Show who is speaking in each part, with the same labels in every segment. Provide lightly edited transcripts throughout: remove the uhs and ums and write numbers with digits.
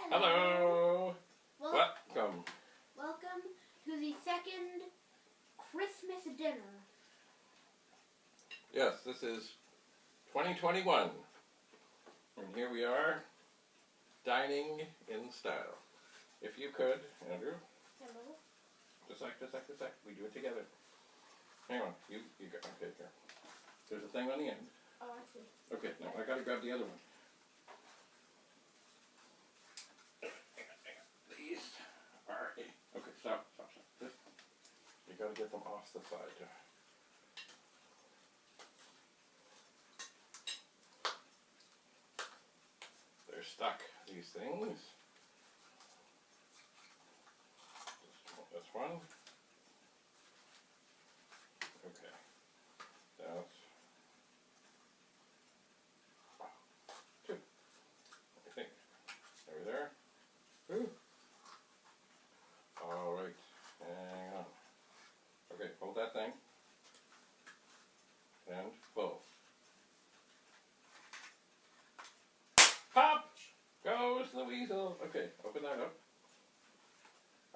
Speaker 1: Hello. Welcome.
Speaker 2: Welcome to the second Christmas dinner.
Speaker 1: Yes, this is 2021. And here we are, dining in style. If you could, Andrew.
Speaker 2: Hello.
Speaker 1: Just a sec. We do it together. Hang on. You go. Okay, here. There's a thing on the end.
Speaker 2: Oh, I see.
Speaker 1: Okay, now I gotta grab the other one. These are okay, stop. This, you gotta get them off the side. They're stuck, these things. This one. Okay. That's two. I think. Are we there? Ooh. Alright. Hang on. Okay, hold that thing. And pull. Pop! Goes the weasel. Okay, open that up.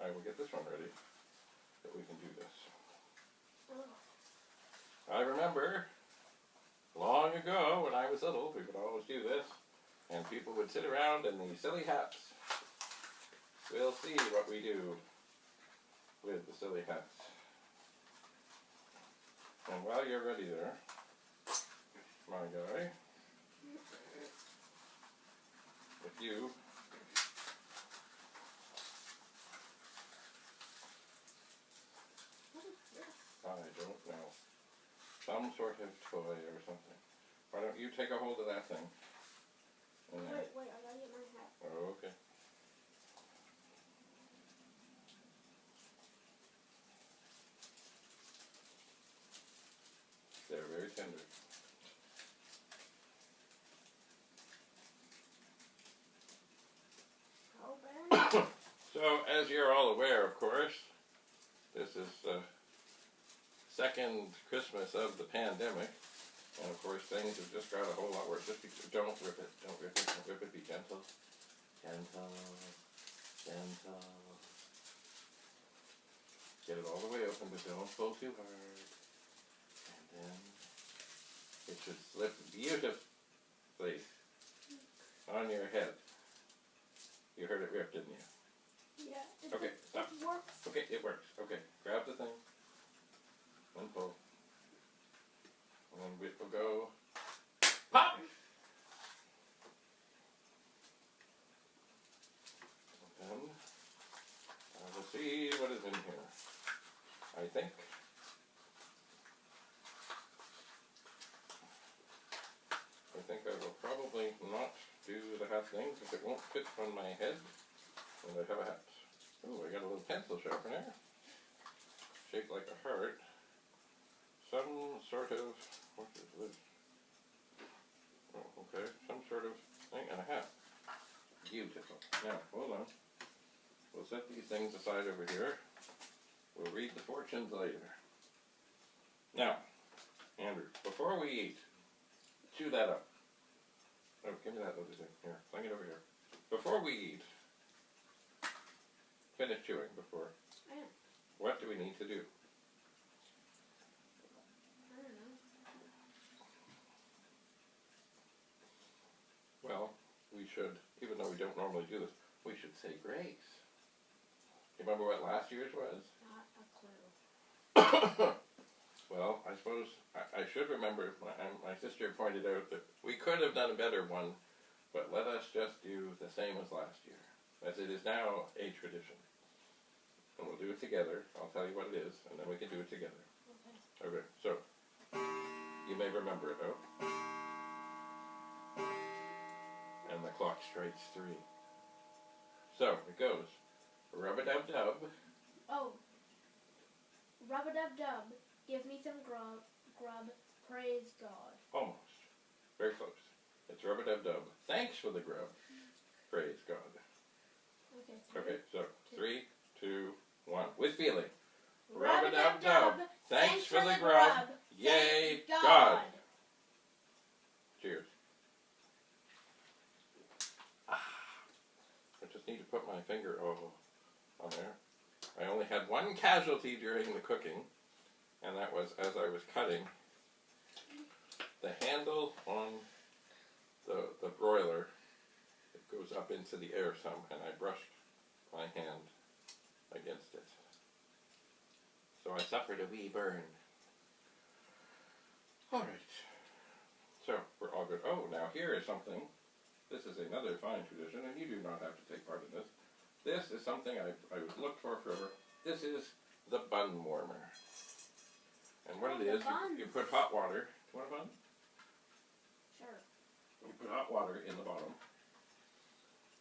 Speaker 1: I will get this one ready so we can do this.
Speaker 2: Oh.
Speaker 1: I remember long ago when I was little, we would always do this, and people would sit around in these silly hats. We'll see what we do with the silly hats. And while you're ready there, my guy, if you
Speaker 2: What is this?
Speaker 1: I don't know. Some sort of toy or something. Why don't you take a hold of that thing? And then,
Speaker 2: Wait, I gotta get my hat.
Speaker 1: oh, okay. They're very tender.
Speaker 2: Oh, Ben.
Speaker 1: So, as you're all aware, of course, this is the second Christmas of the pandemic. And of course, things have just got a whole lot worse. Just don't rip it. Don't rip it. Be gentle. Gentle. Get it all the way open, but don't pull too hard. And then it should slip beautifully on your head. You heard it rip, didn't you?
Speaker 2: Yeah.
Speaker 1: Okay, stop.
Speaker 2: It works.
Speaker 1: Okay, it works. Okay, grab the thing and pull. And then it will go pop! And then I will see what is in here. I think I will probably not do the hat thing because it won't fit on my head when I have a hat. Oh, I got a little pencil sharpener shaped like a heart. Some sort of, what is this? Oh, okay, some sort of thing and a hat. Beautiful. Now, hold on. We'll set these things aside over here. We'll read the fortunes later. Now, Andrew, before we eat, chew that up. Oh, give me that other thing. Here, fling it over here. Before we eat, finish chewing before. What do we need to do?
Speaker 2: I don't know.
Speaker 1: Well, we should, even though we don't normally do this, we should say grace. You remember what last year's was?
Speaker 2: Not a clue.
Speaker 1: Well, I suppose I should remember, my sister pointed out that we could have done a better one, but let us just do the same as last year, as it is now a tradition. And we'll do it together. I'll tell you what it is, and then we can do it together.
Speaker 2: Okay.
Speaker 1: Okay, so, you may remember it, oh? And the clock strikes 3. So, it goes, rub-a-dub-dub.
Speaker 2: Oh. Rub-a-dub-dub. Give me some grub. Praise God.
Speaker 1: Almost. Very close. It's rub-a-dub-dub. Thanks for the grub. Praise God.
Speaker 2: Okay.
Speaker 1: Okay, so 3, 2, 1. With feeling.
Speaker 2: Rub-a-dub-dub.
Speaker 1: Thanks for the grub. Yay, God. Cheers. finger on there. I only had one casualty during the cooking, and that was as I was cutting. The handle on the broiler, it goes up into the air some, and I brushed my hand against it. So I suffered a wee burn. Alright, so we're all good. Oh, now here is something. This is another fine tradition, and you do not have to take part in this. This is something I've looked for forever. This is the bun warmer. And what it is, you put hot water. Do you want a bun?
Speaker 2: Sure.
Speaker 1: You put hot water in the bottom,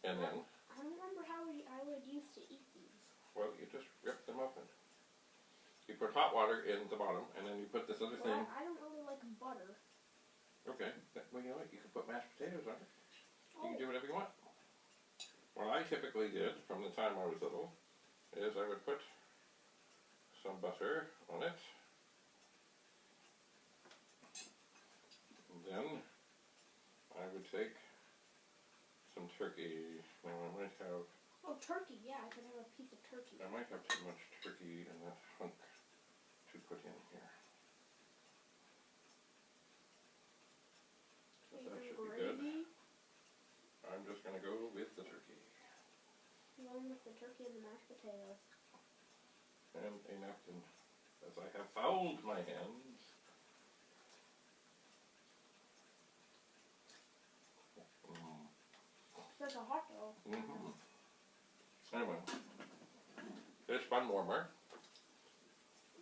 Speaker 1: and then...
Speaker 2: I don't remember how I would used to eat these.
Speaker 1: Well, you just rip them open. You put hot water in the bottom, and then you put this other thing.
Speaker 2: I don't really like butter.
Speaker 1: Okay, well, you know what? You can put mashed potatoes on it.
Speaker 2: Oh.
Speaker 1: You can do whatever you want. What I typically did from the time I was little is I would put some butter on it. And then I would take some turkey. Now I might have...
Speaker 2: Oh, turkey. Yeah, I could have a piece of turkey.
Speaker 1: I might have too much turkey in that hunk to put in here. So that should be good. I'm just going to go with the turkey.
Speaker 2: Going with the turkey and the mashed potatoes.
Speaker 1: And a napkin, as I have fouled my hands.
Speaker 2: It's like a hot dog.
Speaker 1: Mm-hmm. Anyway, this bun warmer,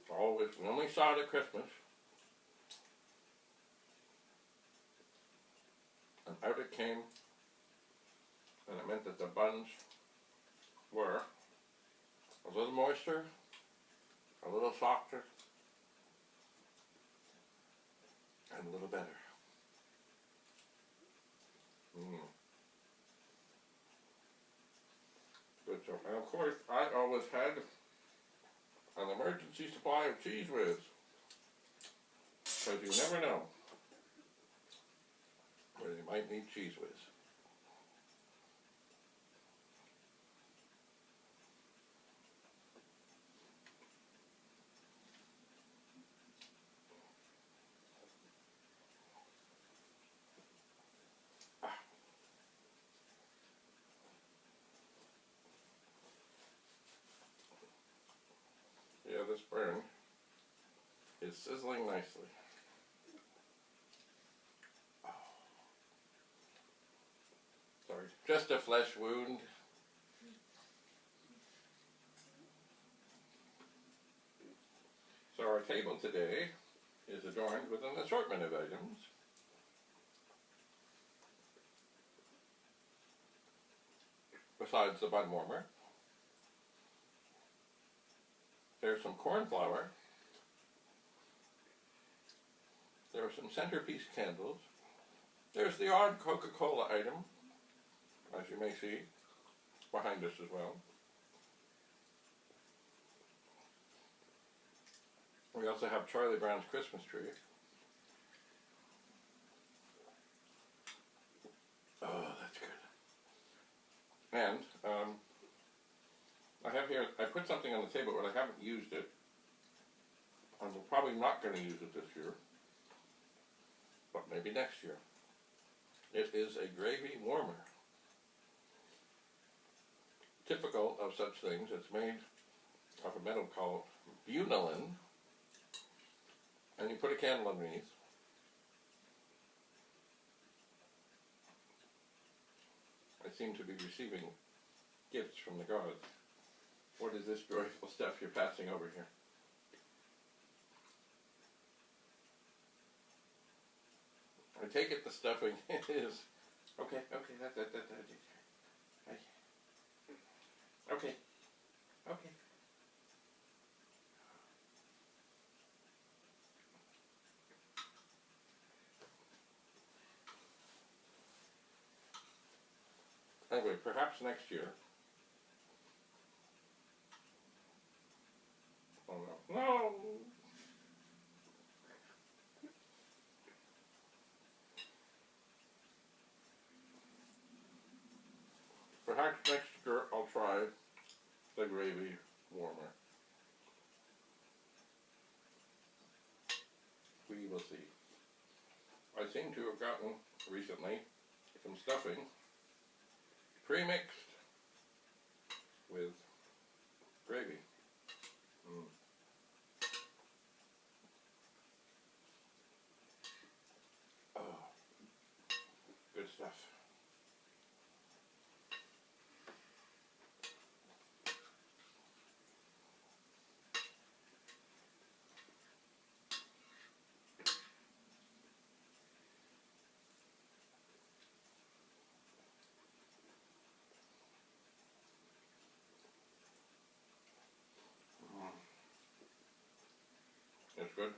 Speaker 1: always, we only saw it at Christmas. And out it came, and it meant that the buns were a little moister, a little softer, and a little better. Good job. And of course, I always had an emergency supply of Cheese Whiz, because you never know where you might need Cheese Whiz. Yeah, this burn is sizzling nicely. Oh. Sorry, just a flesh wound. So our table today is adorned with an assortment of items. Besides the bun warmer. There's some corn flour. There are some centerpiece candles. There's the odd Coca-Cola item, as you may see, behind us as well. We also have Charlie Brown's Christmas tree. Oh, that's good. And, I have here, I put something on the table, but I haven't used it. I'm probably not going to use it this year, but maybe next year. It is a gravy warmer. Typical of such things, it's made of a metal called bunilin, and you put a candle underneath. I seem to be receiving gifts from the gods. What is this joyful stuff you're passing over here? I take it the stuffing is... Okay, that's it. Okay. Anyway, perhaps next year. Oh no. No! Perhaps next year I'll try the gravy warmer. We will see. I seem to have gotten recently some stuffing pre-mixed with gravy. Oh, good stuff. It's good.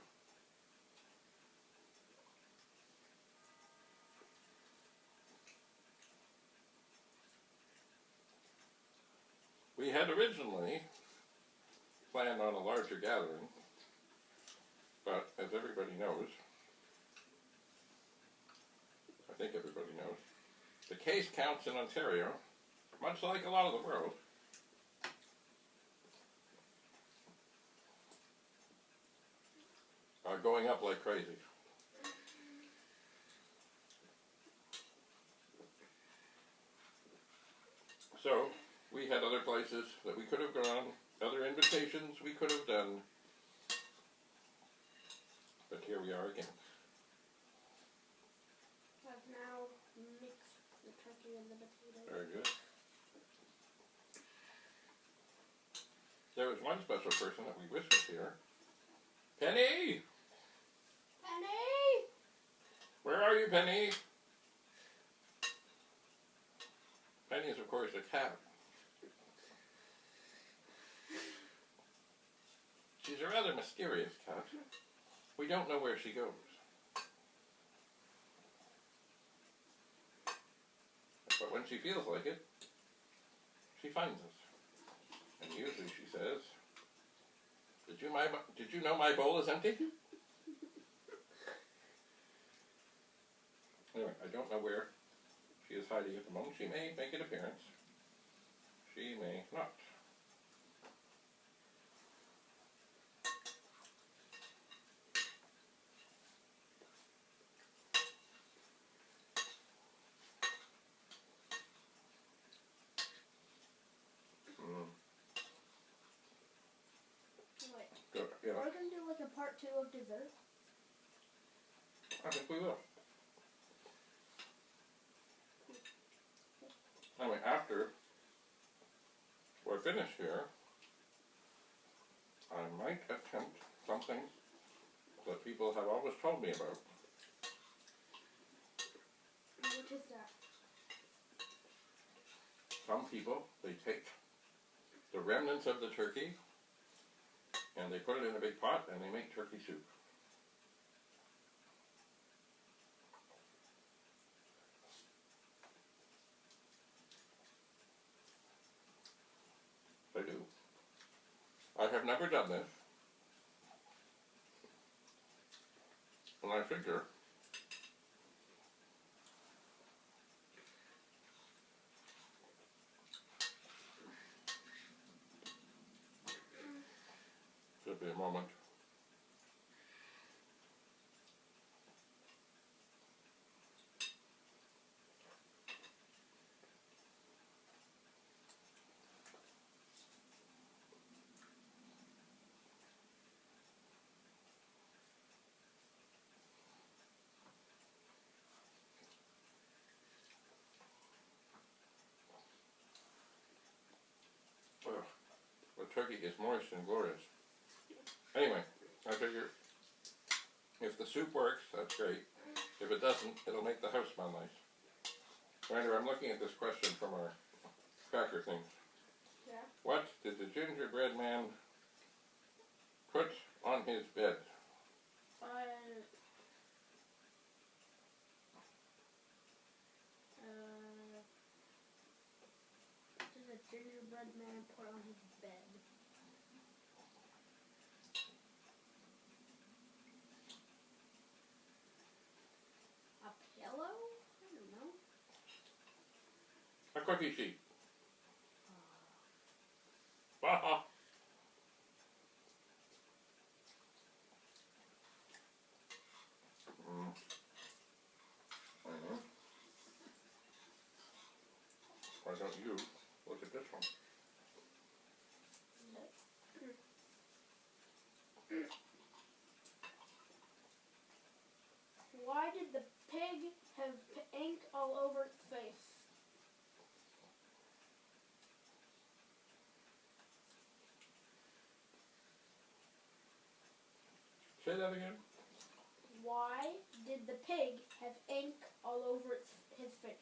Speaker 1: We had originally planned on a larger gathering, but as everybody knows, I think everybody knows, the case counts in Ontario, much like a lot of the world, are going up like crazy. So, we had other places that we could have gone, other invitations we could have done, but here we are again.
Speaker 2: I've now mixed the turkey and the potatoes.
Speaker 1: Very good. There was one special person that we wish was here. Penny!
Speaker 2: Penny!
Speaker 1: Where are you, Penny? Penny is, of course, a cat. She's a rather mysterious cat. We don't know where she goes. But when she feels like it, she finds us. And usually she says, Did you know my bowl is empty? Anyway, I don't know where she is hiding at the moment. She may make an appearance. She may not.
Speaker 2: Wait.
Speaker 1: Good. Yeah.
Speaker 2: Are we going to do like a part 2 of dessert?
Speaker 1: I think we will. Anyway, after we're finished here, I might attempt something that people have always told me about.
Speaker 2: Which is that?
Speaker 1: Some people, they take the remnants of the turkey and they put it in a big pot and they make turkey soup. I do. I have never done this. And I figure should be a moment. The turkey is moist and glorious. Anyway, I figure if the soup works, that's great. If it doesn't, it'll make the house smell nice. Rander, I'm looking at this question from our cracker thing.
Speaker 2: Yeah.
Speaker 1: What did the gingerbread man put on his bed?
Speaker 2: What did the gingerbread man put on his bed? A pillow? I don't know.
Speaker 1: A cookie sheet. Haha. Why don't you look at this one?
Speaker 2: Why did the pig have ink all over its face?
Speaker 1: Say that again.
Speaker 2: Why did the pig have ink all over his face?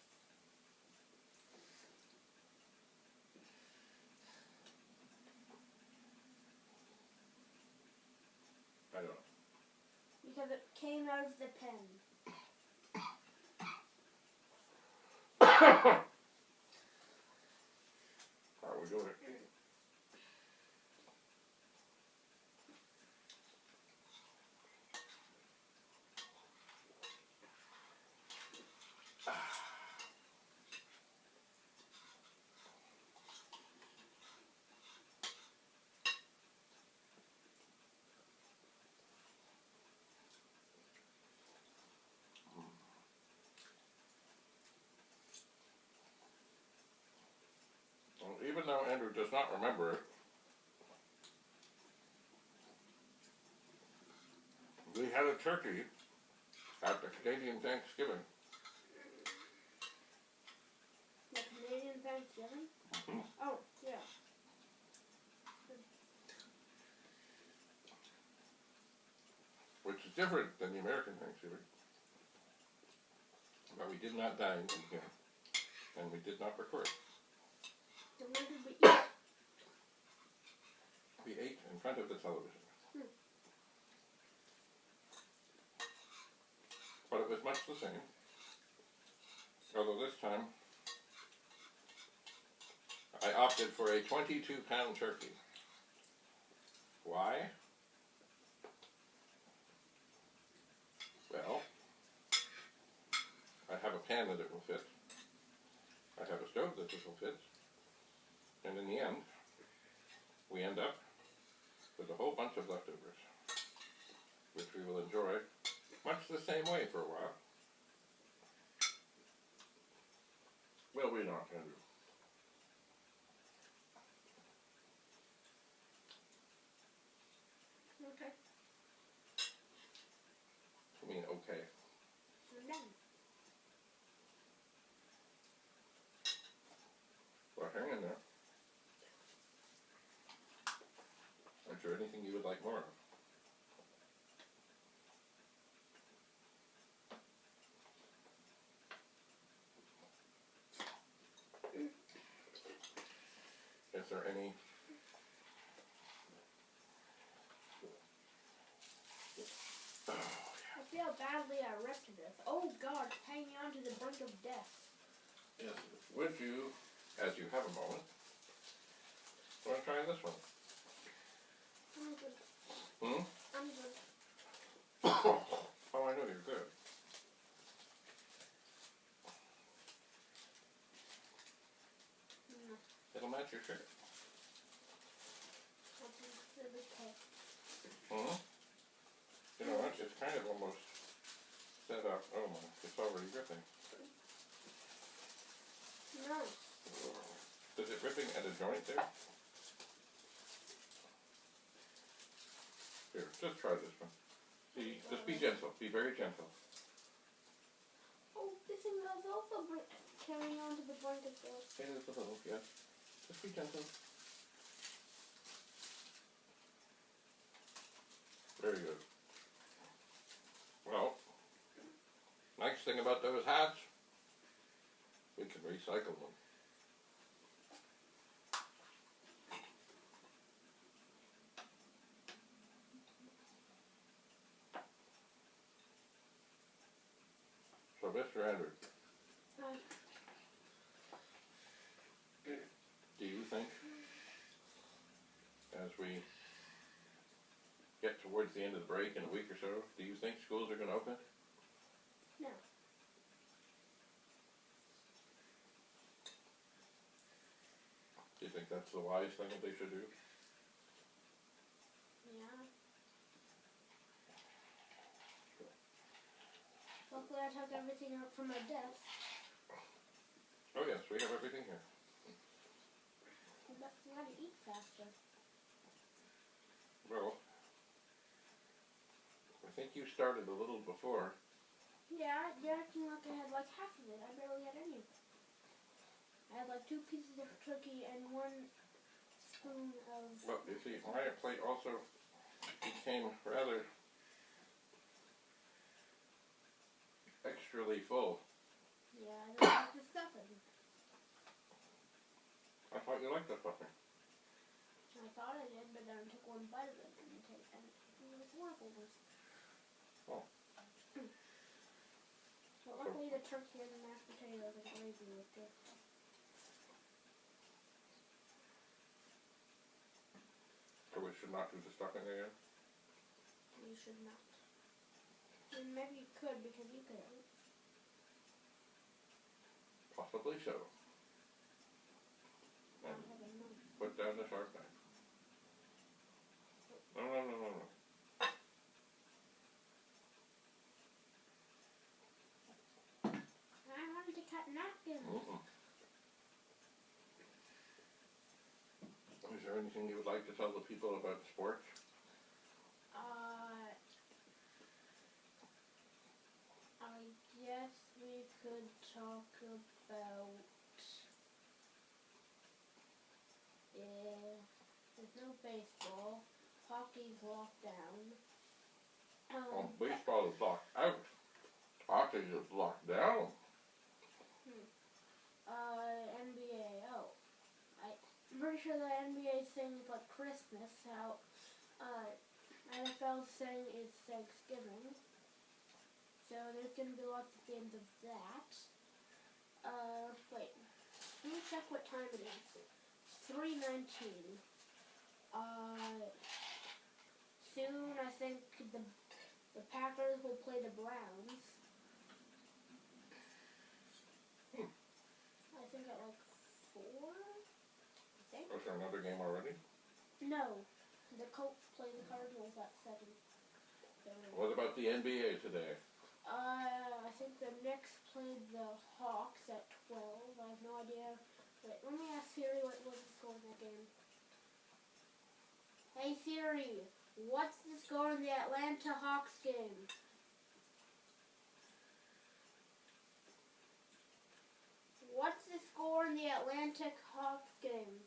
Speaker 1: I don't know.
Speaker 2: Because it came out of the pen.
Speaker 1: How are we doing? Well, even though Andrew does not remember it, we had a turkey at the Canadian Thanksgiving.
Speaker 2: The Canadian Thanksgiving?
Speaker 1: Mm-hmm.
Speaker 2: Oh, yeah.
Speaker 1: Which is different than the American Thanksgiving. But we did not dine in here, and we did not record.
Speaker 2: So where did we eat?
Speaker 1: We ate in front of the television. But it was much the same. Although this time, I opted for a 22-pound turkey. Why? Well, I have a pan that it will fit. I have a stove that this will fit. And in the end, we end up with a whole bunch of leftovers, which we will enjoy much the same way for a while. Will we not, Andrew?
Speaker 2: Okay.
Speaker 1: I mean, okay.
Speaker 2: And then.
Speaker 1: Well, hang in there. Is there anything you would like more of? Is there any? Oh,
Speaker 2: I feel badly I wrecked this. Oh God, it's hanging on to the brink of death.
Speaker 1: yes. Would you, as you have a moment, want to try this one?
Speaker 2: I'm good.
Speaker 1: Hmm?
Speaker 2: I'm good.
Speaker 1: Oh, I know you're good.
Speaker 2: No,
Speaker 1: It'll match your shirt.
Speaker 2: that's really okay.
Speaker 1: Hmm? You know what? It's kind of almost set up. Oh my, it's already ripping.
Speaker 2: No.
Speaker 1: Is it ripping at a joint there? Here, just try this one. See, just be gentle. Be very gentle.
Speaker 2: Oh, this thing is also carrying on to the brink of death.
Speaker 1: Hey, there's a little, yes. Just be gentle. Very good. Well, nice thing about those hats, we can recycle them. So, Mr. Andrew, do you think, as we get towards the end of the break in a week or so, do you think schools are going to open?
Speaker 2: No.
Speaker 1: Do you think that's the wise thing that they should do?
Speaker 2: Yeah. Luckily I took everything out from my desk.
Speaker 1: Oh yes, we have everything here.
Speaker 2: But you gotta eat faster.
Speaker 1: Well, I think you started a little before.
Speaker 2: Yeah, you're acting like I had like half of it. I barely had any of it. I had like 2 pieces of turkey and 1 spoon of...
Speaker 1: Well, you see, my plate also became rather extrally full.
Speaker 2: Yeah, I don't like the stuffing.
Speaker 1: I thought you liked the stuffing.
Speaker 2: I thought I did, but then I took 1 bite of it and it was leftovers.
Speaker 1: Oh.
Speaker 2: But luckily the turkey and the mashed potatoes and gravy was good.
Speaker 1: So we should not do the stuffing again?
Speaker 2: You should not. And maybe you could because you could eat.
Speaker 1: Possibly so. And put down the sharp knife. No, no, no, no, no.
Speaker 2: I wanted to cut napkins.
Speaker 1: Mm-mm. Is there anything you would like to tell the people about sports?
Speaker 2: I guess we could talk about... there's no baseball. Hockey's locked down.
Speaker 1: Baseball is locked out. Hockey is locked down.
Speaker 2: NBA. Oh, I'm pretty sure the NBA thing is like Christmas. How NFL's saying it's Thanksgiving. So there's gonna be lots of games of that. Wait. Let me check what time it is. 3:19. Soon I think the Packers will play the Browns. I think at like 4? I think.
Speaker 1: Was there another game already?
Speaker 2: No. The Colts play the Cardinals at 7. So,
Speaker 1: What about the NBA today?
Speaker 2: I think the Knicks played the Hawks at 12. I have no idea. Wait, let me ask Siri what was the score in that game. Hey Siri, what's the score in the Atlanta Hawks game? What's the score in the Atlantic Hawks game?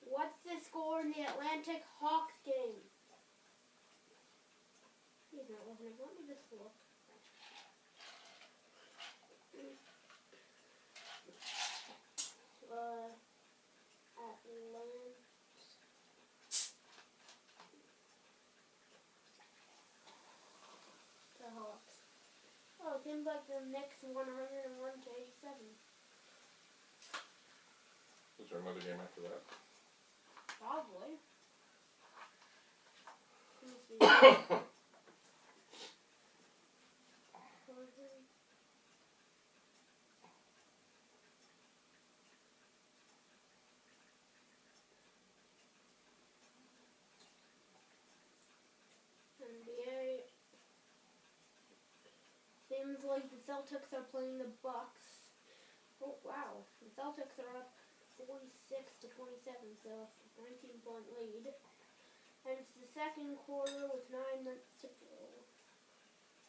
Speaker 2: What's the score in the Atlantic Hawks game? He's not listening. Let me just look. Atlanta. The Hawks. Oh, it seems like the Knicks 101 to 87.
Speaker 1: Is there another game after that?
Speaker 2: Probably. Let me see. NBA. Seems like the Celtics are playing the Bucks. Oh wow, the Celtics are up 46 to 27, so a 19-point lead. And it's the second quarter with 9 minutes to go.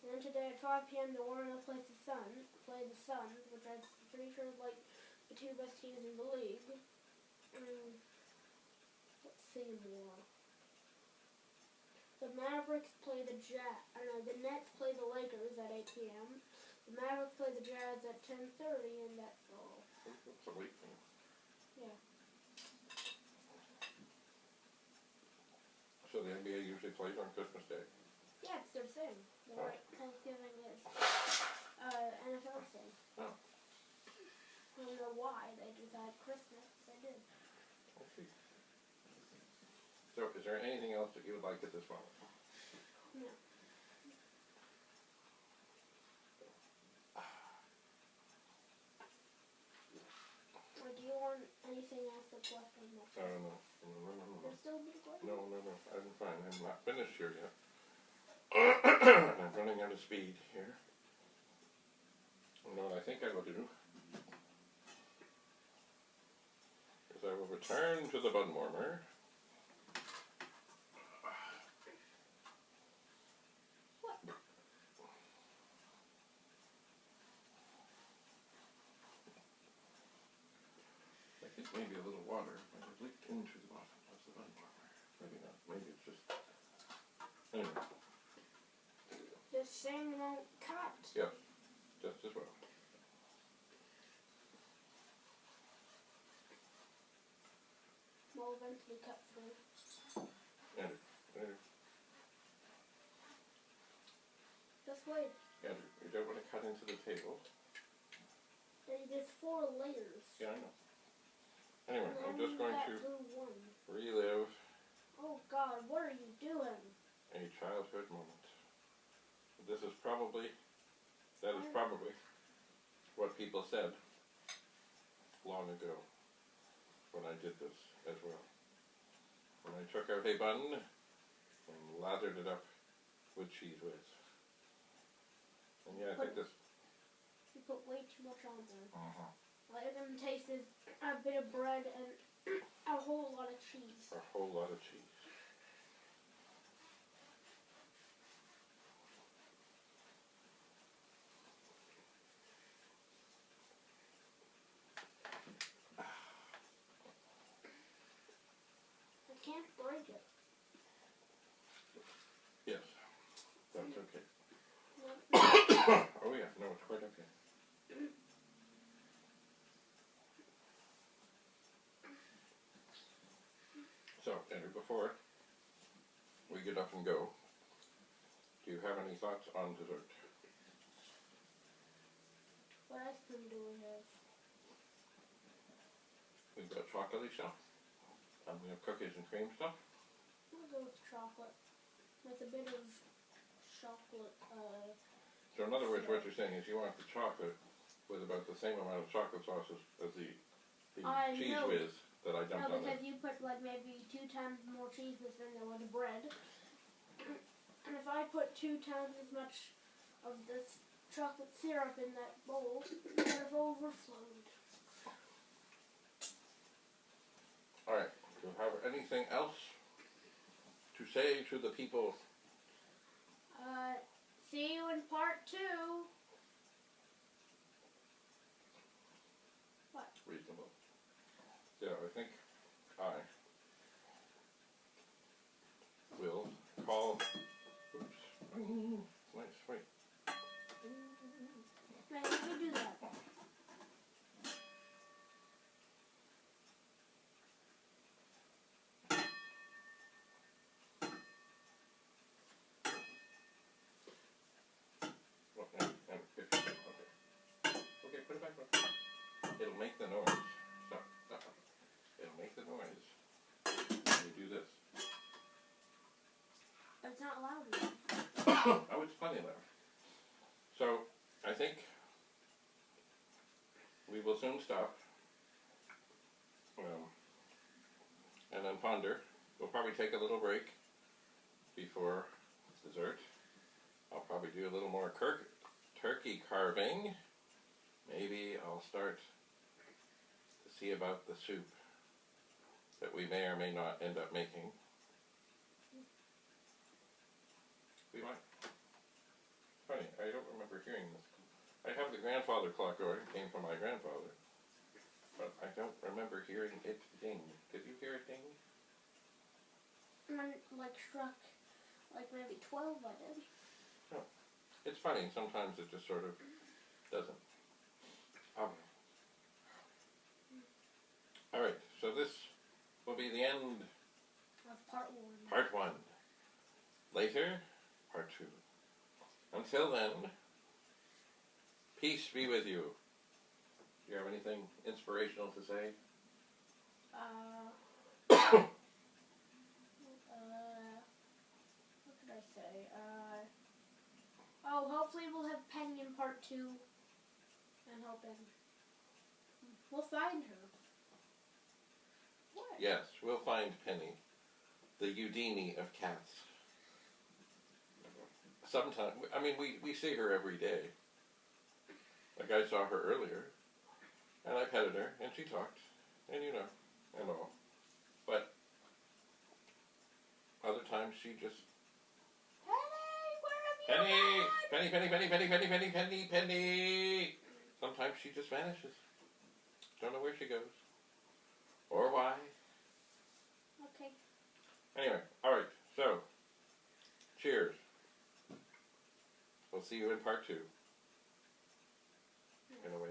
Speaker 2: And then today at 5 p.m. the Warriors play the Suns, which I'm pretty sure is like the 2 best teams in the league. Let's see more. The Mavericks play the the Nets play the Lakers at 8 p.m. The Mavericks play the Jazz at 10:30, and that's all.
Speaker 1: That's a late thing.
Speaker 2: Yeah.
Speaker 1: So the NBA usually plays on Christmas Day?
Speaker 2: Yeah, it's their thing. The right Thanksgiving is NFL thing.
Speaker 1: Oh.
Speaker 2: I don't know why they decided Christmas. They did.
Speaker 1: I see. So is there anything else that you would like at this moment?
Speaker 2: No. anything else that's left on that?
Speaker 1: No.
Speaker 2: There's still a bit of garden?
Speaker 1: No. I'm fine. I'm not finished here yet. And I'm running out of speed here. You know what I think I will do is I will return to the bun warmer.
Speaker 2: What?
Speaker 1: I think maybe a little water might have leaked into the bottom of the bun warmer. Maybe not. Maybe it's just... Anyway.
Speaker 2: This thing won't cut.
Speaker 1: Yes. Just as well.
Speaker 2: Will eventually cut through.
Speaker 1: Andrew.
Speaker 2: Just wait.
Speaker 1: Andrew, you don't want to cut into the table.
Speaker 2: There's 4 layers.
Speaker 1: Yeah, I know. Anyway, I'm just going to
Speaker 2: one.
Speaker 1: relive
Speaker 2: Oh God, what are you doing?
Speaker 1: a childhood moment. That is probably what people said long ago when I did this as well. When I took out a bun and lathered it up with cheese whiz. And yeah, I think this...
Speaker 2: You put way too much on there. Like it tasted a bit of bread and a whole lot of cheese.
Speaker 1: A whole lot of cheese.
Speaker 2: I can't break it.
Speaker 1: Yes, that's okay.
Speaker 2: No.
Speaker 1: Oh yeah, no, it's quite okay. So, Andrew, before we get up and go, do you have any thoughts on dessert?
Speaker 2: What ice cream do we have?
Speaker 1: We've got chocolatey stuff, and we have cookies and cream stuff.
Speaker 2: We'll go with chocolate. With a bit of chocolate,
Speaker 1: So in other words, what you're saying is you want the chocolate with about the same amount of chocolate sauce as the cheese
Speaker 2: know.
Speaker 1: whiz that I dumped
Speaker 2: No,
Speaker 1: on
Speaker 2: because
Speaker 1: it.
Speaker 2: you put like maybe 2 times more cheese than there was bread. And if I put 2 times as much of this chocolate syrup in that bowl, it would have overflowed.
Speaker 1: Alright, do you have anything else to say to the people?
Speaker 2: See you in part 2. What?
Speaker 1: Reasonable. Yeah, I think I will call... Oops. Nice, wait.
Speaker 2: Man, let me do that.
Speaker 1: Okay, put it back on. It'll make the noise. Stop. It'll make the noise when you do this.
Speaker 2: But it's not loud enough.
Speaker 1: Oh, it's plenty loud. So, I think we will soon stop. And then ponder. We'll probably take a little break before dessert. I'll probably do a little more turkey carving. Maybe I'll start to see about the soup that we may or may not end up making. We might. Funny, I don't remember hearing this. I have the grandfather clock going. It came from my grandfather. But I don't remember hearing it ding. Did you hear it ding?
Speaker 2: Mine like struck like maybe 12 I did.
Speaker 1: No. It's funny, sometimes it just sort of doesn't. Alright, so this will be the end
Speaker 2: Of part 1.
Speaker 1: part 1. Later, part 2. Until then, peace be with you. Do you have anything inspirational to say?
Speaker 2: What could I say? Hopefully we'll have Penny in part 2. And hoping we'll find her. What?
Speaker 1: Yes, we'll find Penny, the Houdini of cats. Sometimes, I mean, we see her every day. Like I saw her earlier, and I petted her, and she talked, and you know, and all. But other times she just
Speaker 2: Penny, where have you
Speaker 1: Penny,
Speaker 2: gone?
Speaker 1: Penny, Penny, Penny, Penny, Penny, Penny, Penny, Penny. Sometimes she just vanishes. Don't know where she goes. Or why.
Speaker 2: Okay.
Speaker 1: Anyway, alright, so, cheers. We'll see you in part 2. Gonna wait.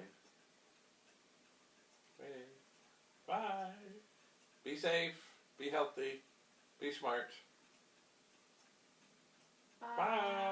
Speaker 1: Wait. Bye. Be safe. Be healthy. Be smart.
Speaker 2: Bye.
Speaker 1: Bye.